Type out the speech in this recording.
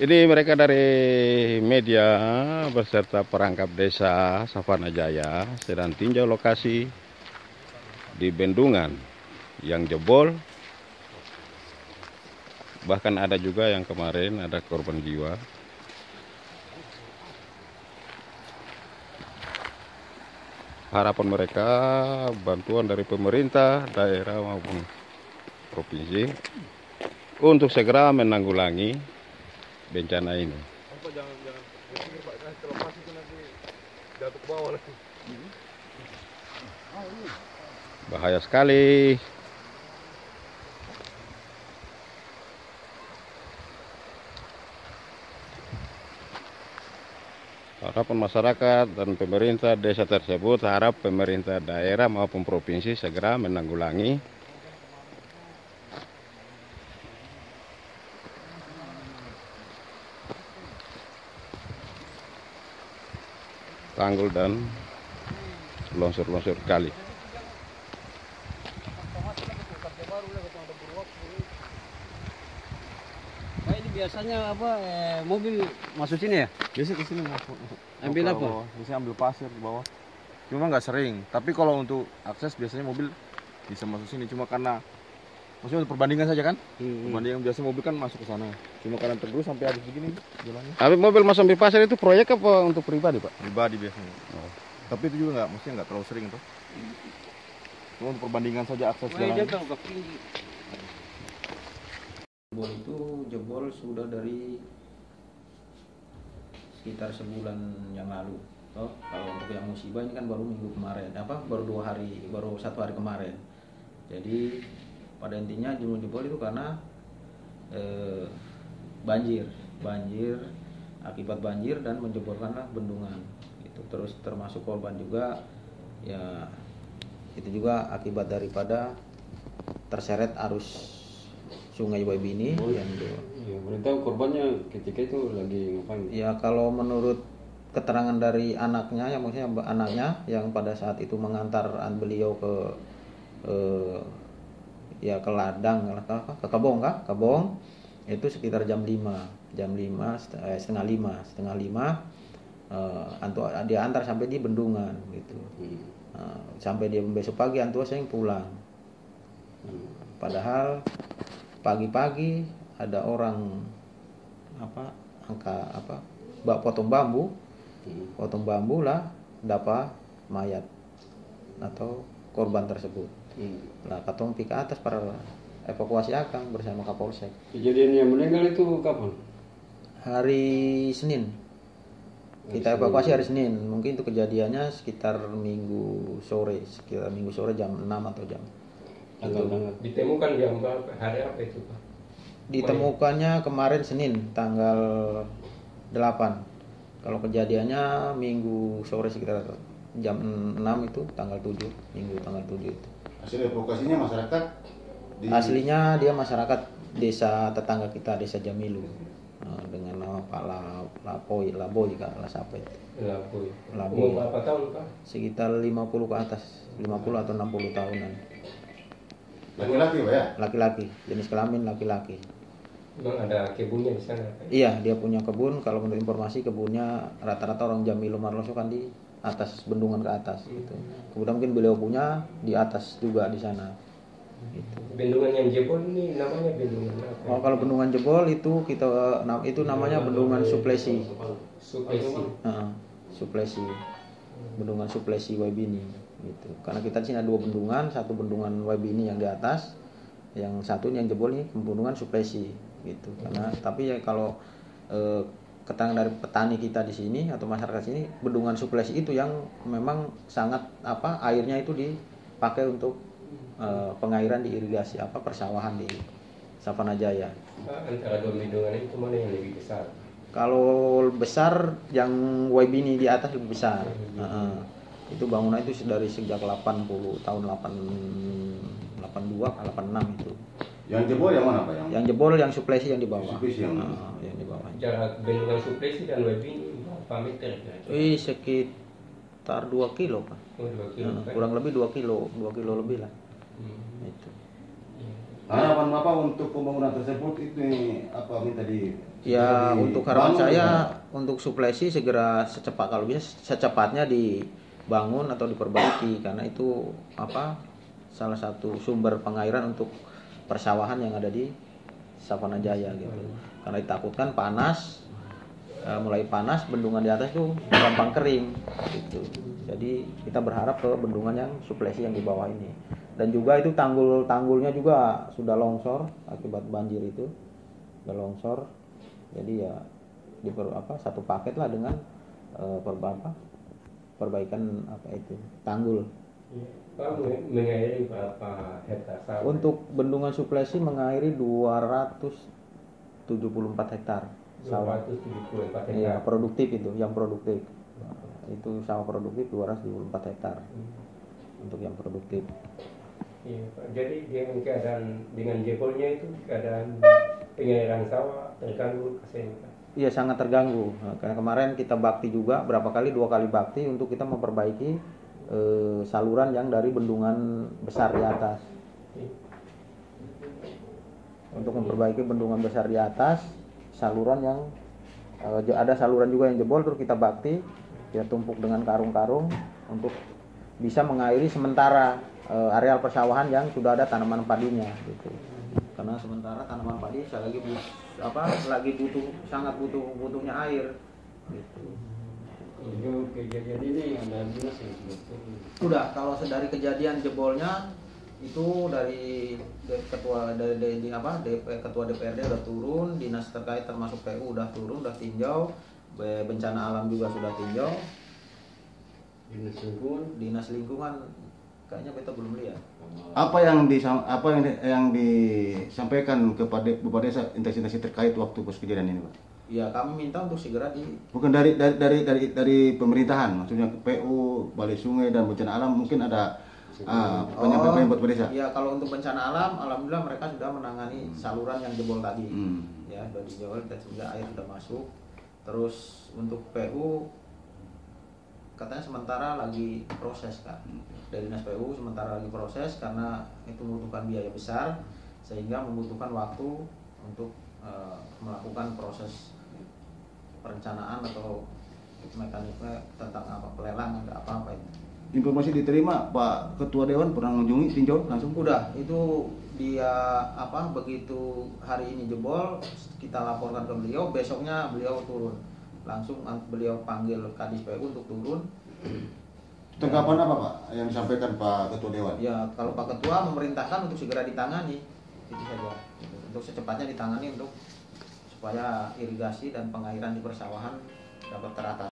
Ini mereka dari media beserta perangkap desa Savana Jaya sedang tinjau lokasi di bendungan yang jebol. Bahkan ada juga yang kemarin ada korban jiwa. Harapan mereka bantuan dari pemerintah daerah maupun provinsi untuk segera menanggulangi bencana ini. Jangan Pak, terlepas itu nanti jatuh ke bawah lagi. Bahaya sekali. Harapan masyarakat dan pemerintah desa tersebut, harap pemerintah daerah maupun provinsi segera menanggulangi tanggul dan longsor-longsor kali. Pak, ini biasanya apa mobil masuk sini ya? Biasa ke sini Ambil apa? Biasanya ambil pasir di bawah. Cuma nggak sering. Tapi kalau untuk akses biasanya mobil bisa masuk sini. Cuma karena maksudnya untuk perbandingan saja kan? Perbandingan biasa mobil kan masuk ke sana. Cuma karena tergerus sampai habis begini jalannya. Tapi mobil masuk di pasar itu proyek apa untuk pribadi, Pak? Pribadi biasanya. Oh. Tapi itu juga nggak, maksudnya nggak terlalu sering tuh. Cuma untuk perbandingan saja akses jalan. Jebol itu jebol sudah dari sekitar sebulan yang lalu. Oh, kalau untuk yang musibah ini kan baru minggu kemarin, baru 1 hari kemarin. Jadi pada intinya jebol itu karena banjir akibat banjir dan menjebolkanlah bendungan. Itu terus termasuk korban juga ya, itu juga akibat daripada terseret arus Sungai Waibini. Iya, boleh tahu korbannya ketika itu lagi ngapain? Ya kalau menurut keterangan dari anaknya, yang maksudnya anaknya yang pada saat itu mengantar beliau ke ke ladang, ke Kebong, itu sekitar jam 5, setengah 5, dia antar sampai di bendungan gitu. Sampai dia besok pagi antua saya pulang. Padahal pagi-pagi ada orang potong bambu lah dapat mayat atau korban tersebut. Lah katong pi ke atas para evakuasi akang bersama Kapolsek. Kejadian yang meninggal itu kapan? Hari Senin. Kita evakuasi hari Senin. Mungkin itu kejadiannya sekitar Minggu sore jam 6 atau jam. Ditemukan jam berapa? Hari apa itu, Pak? Ditemukannya kemarin Senin tanggal 8. Kalau kejadiannya Minggu sore sekitar jam 6 itu tanggal 7, Minggu tanggal 7 itu. Hasil evakuasinya masyarakat Aslinya dia masyarakat desa tetangga kita, desa Jamilu. Dengan nama Pak Laboy Kak, Laboy. Umur berapa tahun, Pak? Sekitar 50 ke atas, 50 atau 60 tahunan. laki-laki, Pak ya? Laki-laki, jenis kelamin laki-laki. Memang ada kebunnya di sana, Pak? Iya, dia punya kebun. Kalau menurut informasi kebunnya rata-rata orang Jamilu Marloso kan di atas bendungan ke atas gitu. Kemudian mungkin beliau punya di atas juga di sana. Gitu. Bendungan yang jebol ini namanya bendungan apa? Oh, kalau bendungan jebol itu itu namanya bendungan Suplesi. Suplesi. Bendungan Suplesi Waibini gitu. Karena kita di sini ada 2 bendungan, satu bendungan Waibini yang di atas, yang satu yang jebol ini bendungan Suplesi gitu. Karena tapi ya kalau keterangan dari petani kita di sini atau masyarakat sini, bendungan Suplesi itu yang memang sangat airnya itu dipakai untuk pengairan di irigasi persawahan di Savana Jaya. Antara 2 bendungan itu mana yang lebih besar? Kalau besar yang Waibini di atas lebih besar. Itu bangunan itu dari sejak 80 tahun 82 ke 86 itu. Yang jebol yang mana, Pak? Yang jebol yang Suplesi yang di bawah. Suplesi yang di bawah. Jarak bendungan Suplesi dan Waibini berapa meter? Sekitar 2 kilo, Pak. Oh, 2 kilo. Kurang lebih 2 kilo lebih lah. Itu. Harapan Bapak untuk pembangunan tersebut itu minta Ya untuk harapan dibangun, saya untuk suplesi segera kalau bisa secepatnya dibangun atau diperbaiki karena itu salah satu sumber pengairan untuk persawahan yang ada di Savana Jaya gitu. Karena ditakutkan panas, mulai panas bendungan di atas itu gampang kering gitu. Jadi kita berharap ke bendungan yang suplesi yang di bawah ini. Dan juga itu tanggulnya juga sudah longsor akibat banjir itu. Sudah longsor. Jadi ya satu paket lah dengan perbaikan tanggul. Pak mengairi berapa hektar sawah? Untuk bendungan suplesi mengairi 274 hektar sawah. 274 hektar. Iya, produktif itu, yang produktif. Itu sawah produktif 274 hektar. Untuk yang produktif. Iya, Pak. Jadi dengan jebolnya itu keadaan pengairan sawah terganggu kasihan, Pak. Iya, sangat terganggu. Nah, karena kemarin kita bakti juga dua kali bakti untuk kita memperbaiki saluran yang dari bendungan besar di atas. Untuk memperbaiki bendungan besar di atas, saluran yang ada saluran juga yang jebol, terus kita bakti, kita tumpuk dengan karung-karung untuk bisa mengairi sementara areal persawahan yang sudah ada tanaman padinya gitu. Karena sementara tanaman padi lagi butuhnya air gitu. Itu kejadian ini ada dinas yang Udah, kalau dari kejadian jebolnya itu dari ketua DPRD udah turun, dinas terkait termasuk PU udah turun, udah tinjau, bencana alam juga sudah tinjau, dinas lingkungan kayaknya kita belum lihat. Apa yang disampaikan kepada Bapak Desa instansi terkait waktu pas kejadian ini, Pak? Ya, kami minta untuk segera Bukan dari pemerintahan, maksudnya PU, Balai Sungai dan bencana alam mungkin ada penyampaian buat Bapak Desa. Ya, kalau untuk bencana alam, alhamdulillah mereka sudah menangani saluran yang jebol tadi. Ya, sudah dijebol dan sehingga air sudah masuk. Terus untuk PU katanya sementara lagi proses, Kak. Dari dinas PU sementara lagi proses karena itu membutuhkan biaya besar sehingga membutuhkan waktu untuk melakukan proses perencanaan atau mekanisme tentang pelelangan apa itu. Informasi diterima Pak Ketua Dewan pernah mengunjungi tinjau langsung? Udah, itu dia begitu hari ini jebol kita laporkan ke beliau, besoknya beliau turun. Langsung beliau panggil Kadis PU untuk turun. Tanggapan apa Pak yang disampaikan Pak Ketua Dewan? Ya, kalau Pak Ketua memerintahkan untuk segera ditangani, itu saja. Untuk secepatnya ditangani supaya irigasi dan pengairan di persawahan dapat teratasi.